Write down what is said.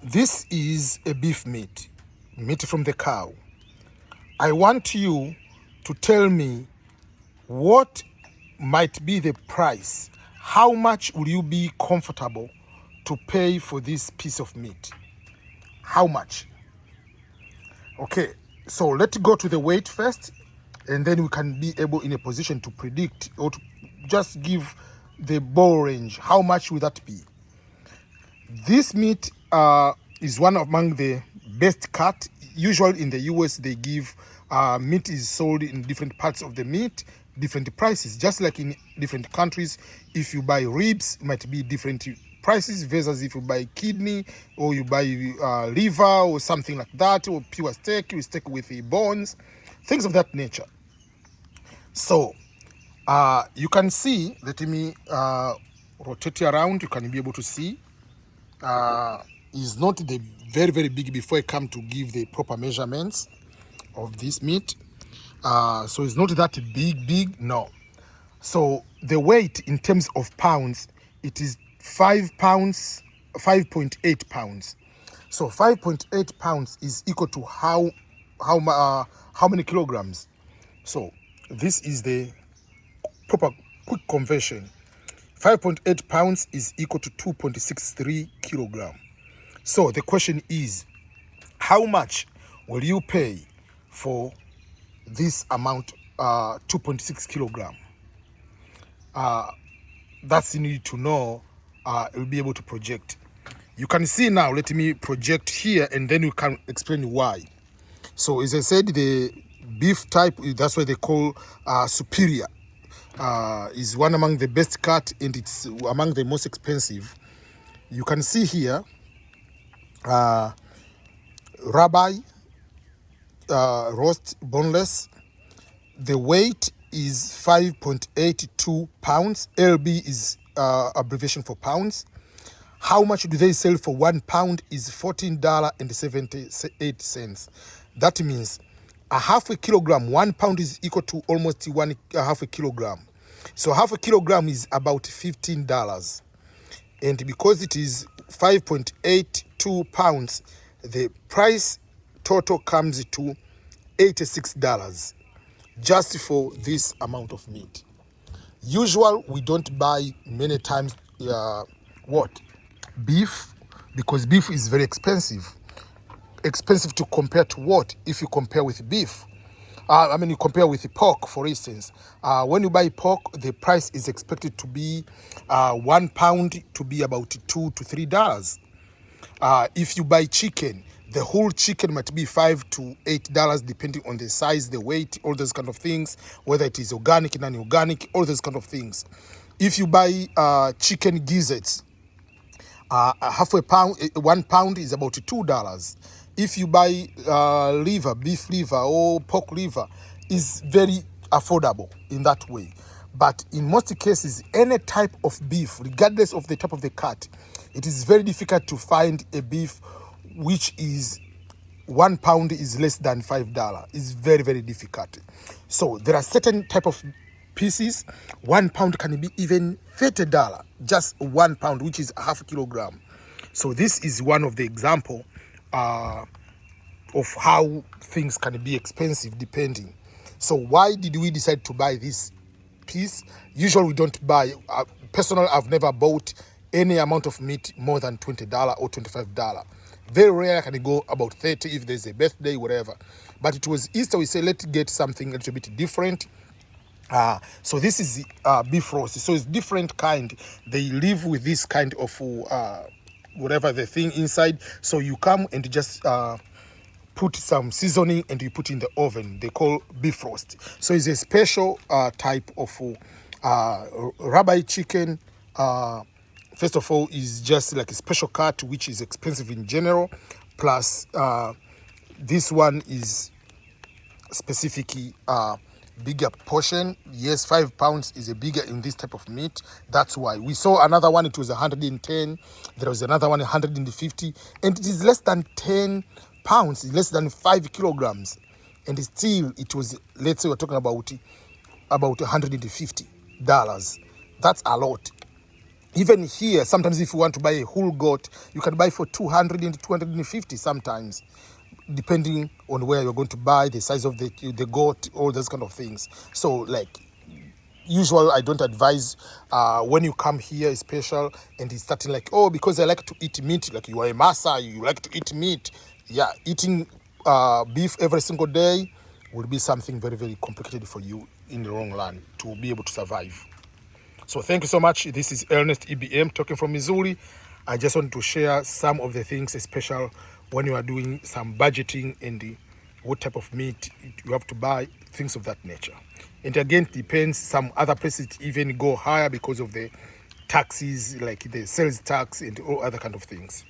This is a beef meat from the cow. I want you to tell me what might be the price. How much will you be comfortable to pay for this piece of meat? How much? Okay, so let's go to the weight first, and then we can be able in a position to predict or to just give the ball range. How much will that be? This meat is one among the best cut. Usually in the US, they give meat is sold in different parts of the meat, different prices. Just like in different countries, if you buy ribs, it might be different prices versus if you buy kidney or you buy liver or something like that, or pure steak, you steak with the bones, things of that nature. So you can see, let me rotate you around, you can be able to see is not the very big before I come to give the proper measurements of this meat. So it's not that big, no. So the weight in terms of pounds, it is 5 pounds, 5.8 pounds. So 5.8 pounds is equal to how many kilograms? So this is the proper quick conversion. 5.8 pounds is equal to 2.63 kilogram. So the question is, how much will you pay for this amount, 2.6 kilogram? That's you need to know. You'll be able to project. You can see now, let me project here and then you can explain why. So as I said, the beef type, that's why they call superior. Is one among the best cut and it's among the most expensive. You can see here, Rabbi roast boneless. The weight is 5.82 pounds. LB is abbreviation for pounds. How much do they sell for 1 pound is $14.78. That means a half a kilogram, 1 pound is equal to almost half a kilogram. So half a kilogram is about $15. And because it is 5.82 pounds, the price total comes to $86 just for this amount of meat. Usual, we don't buy many times beef, because beef is very expensive. Expensive to compare to what? If you compare with beef, you compare with the pork, for instance. When you buy pork, the price is expected to be 1 pound to be about $2 to $3. If you buy chicken, the whole chicken might be $5 to $8 depending on the size, the weight, all those kind of things, whether it is organic, non-organic, all those kind of things. If you buy chicken gizzards, half a pound, 1 pound is about $2. If you buy liver, beef liver or pork liver, is very affordable in that way. But in most cases, any type of beef, regardless of the type of the cut, it is very difficult to find a beef which is 1 pound is less than $5. It's very difficult. So there are certain type of pieces, 1 pound can be even $30, just 1 pound, which is a half a kilogram. So this is one of the example of how things can be expensive depending. So why did we decide to buy this piece? Usually we don't buy, personally I've never bought any amount of meat more than $20 or $25. Very rare can go about 30 if there's a birthday, whatever. But it was Easter, we say let's get something a little bit different. So this is beef roast. So it's different kind. They live with this kind of whatever the thing inside. So you come and just put some seasoning and you put in the oven. They call beef roast. So it's a special type of rabbi chicken. First of all, is just like a special cut, which is expensive in general. Plus, this one is specifically bigger portion. Yes, 5 pounds is a bigger in this type of meat. That's why we saw another one, it was 110. There was another one 150, and it is less than 10 pounds, less than 5 kilograms, and still it was, let's say we're talking about $150. That's a lot. Even here, sometimes if you want to buy a whole goat, you can buy for 200 and 250 sometimes, depending on where you're going to buy, the size of the goat, all those kind of things. So like usual, I don't advise when you come here special and it's starting like, oh, because I like to eat meat, like you are a massa, you like to eat meat. Yeah, eating beef every single day will be something very, very complicated for you in the long run to be able to survive. So thank you so much. This is Ernest EBM talking from Missouri. I just want to share some of the things special when you are doing some budgeting and what type of meat you have to buy, things of that nature. And again, it depends. Some other places even go higher because of the taxes, like the sales tax and all other kind of things.